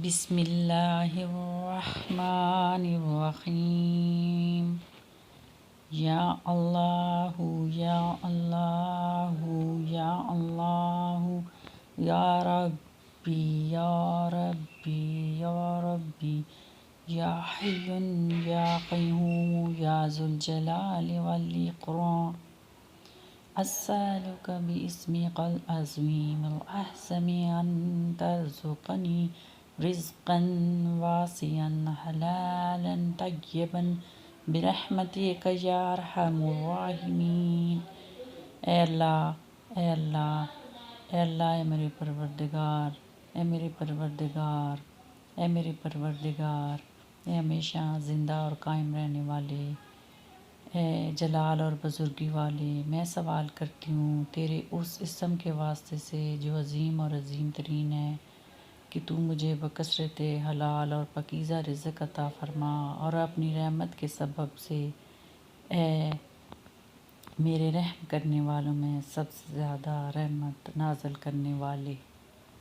بسم اللہ الرحمن الرحیم یا اللہ یا اللہ یا اللہ یا ربی یا ربی یا ربی یا حی یا قیوم یا ذو الجلال والاکرام أسألك باسمك العظيم الأحسن أن ترزقني رزقا واسعا حلالا طيبا برحمتك یا ارحم الراحمین۔ اے اللہ، اے اللہ، اے اللہ، اے میرے پروردگار، اے میرے پروردگار، اے میرے پروردگار، اے ہمیشہ زندہ اور قائم رہنے والے، اے جلال اور بزرگی والے، میں سوال کرتی ہوں تیرے اس اسم کے واسطے سے جو عظیم اور عظیم ترین ہے کہ تو مجھے بکثرت حلال اور پاکیزہ رزق عطا فرما، اور اپنی رحمت کے سبب سے اے میرے رحم کرنے والوں میں سب سے زیادہ رحمت نازل کرنے والے